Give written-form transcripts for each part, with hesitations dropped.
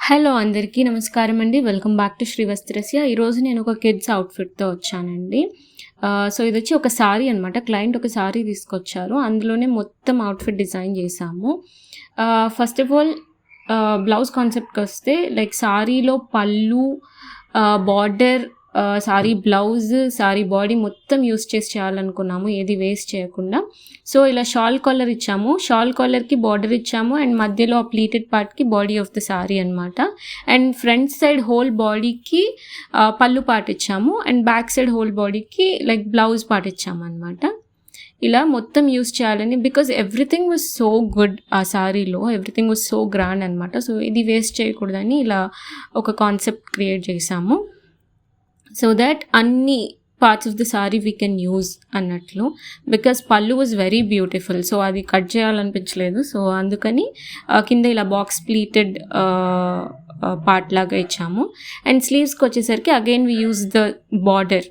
Hello అందరికీ నమస్కారం అండి. Welcome back to Sri Vastrasya. ఈరోజు నేను ఒక కిడ్స్ అవుట్ఫిట్తో వచ్చానండి. సో ఇది వచ్చి ఒక సారీ అనమాట. క్లయింట్ ఒక సారీ తీసుకొచ్చారు, అందులోనే మొత్తం అవుట్ఫిట్ డిజైన్ చేశాము. ఫస్ట్ ఆఫ్ ఆల్ బ్లౌజ్ కాన్సెప్ట్కి వస్తే లైక్ సారీలో పళ్ళు, border, sorry blouse, sorry body మొత్తం యూస్ చేసి చేయాలనుకున్నాము, ఏది వేస్ట్ చేయకుండా. సో ఇలా షాల్ కాలర్ ఇచ్చాము, షాల్ కాలర్కి బార్డర్ ఇచ్చాము అండ్ మధ్యలో ఆ ప్లీటెడ్ పార్ట్కి బాడీ ఆఫ్ ద సారీ అనమాట. అండ్ ఫ్రంట్ సైడ్ హోల్ బాడీకి పళ్ళు పార్ట్ ఇచ్చాము అండ్ బ్యాక్ సైడ్ హోల్ బాడీకి లైక్ బ్లౌజ్ పార్ట్ ఇచ్చాము అనమాట. ఇలా మొత్తం యూస్ చేయాలని, because everything was so good, ఆ సారీలో ఎవ్రీథింగ్ వాజ్ సో గ్రాండ్ అనమాట. సో ఇది వేస్ట్ చేయకూడదని ఇలా ఒక కాన్సెప్ట్ క్రియేట్ చేసాము, సో దట్ అన్ని parts of the sorry we can use అన్నట్లు. బికాస్ పళ్ళు వాజ్ వెరీ బ్యూటిఫుల్, సో అది కట్ చేయాలనిపించలేదు. సో అందుకని కింద ఇలా బాక్స్ ప్లీటెడ్ పార్ట్ లాగా ఇచ్చాము. అండ్ స్లీవ్స్కి వచ్చేసరికి again we use the border,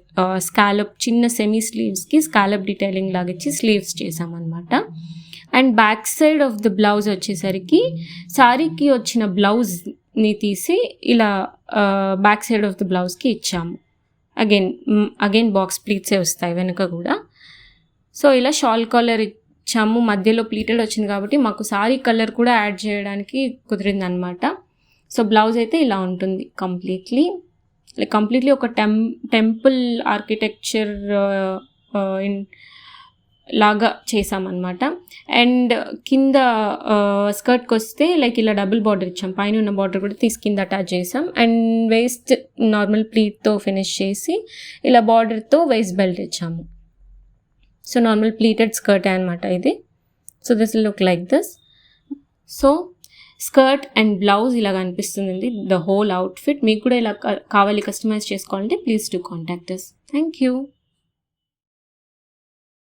scallop, చిన్న సెమీ స్లీవ్స్కి స్కాలప్ డీటెయిలింగ్ లాగా ఇచ్చి స్లీవ్స్ చేసామన్నమాట. And back side of the blouse వచ్చేసరికి సారీకి వచ్చిన బ్లౌజ్ని తీసి ఇలా బ్యాక్ సైడ్ ఆఫ్ ద బ్లౌజ్కి ఇచ్చాము. అగైన్ బాక్స్ ప్లీట్సే వస్తాయి వెనుక కూడా. సో ఇలా షాల్ కాలర్ ఇచ్చాము, మధ్యలో ప్లీటెడ్ వచ్చింది కాబట్టి మాకు సారీ కలర్ కూడా యాడ్ చేయడానికి కుదిరింది అనమాట. సో బ్లౌజ్ అయితే ఇలా ఉంటుంది కంప్లీట్లీ ఒక టెంపుల్ ఆర్కిటెక్చర్ లాగా చేసామన్నమాట. అండ్ కింద స్కర్ట్కి వస్తే లైక్ ఇలా డబుల్ బార్డర్ ఇచ్చాం, పైన ఉన్న బార్డర్ కూడా తీసి కింద అటాచ్ చేసాం. అండ్ వేస్ట్ నార్మల్ ప్లీట్తో ఫినిష్ చేసి ఇలా బార్డర్తో వేస్ట్ బెల్ట్ ఇచ్చాము. సో నార్మల్ ప్లీటెడ్ స్కర్ట్ అనమాట ఇది. So this will look like this. So skirt and blouse ఇలా కనిపిస్తుంది ద హోల్ అవుట్ఫిట్. మీకు కూడా ఇలా కావాలి కస్టమైజ్ చేసుకోవాలంటే please to contact us. Thank you.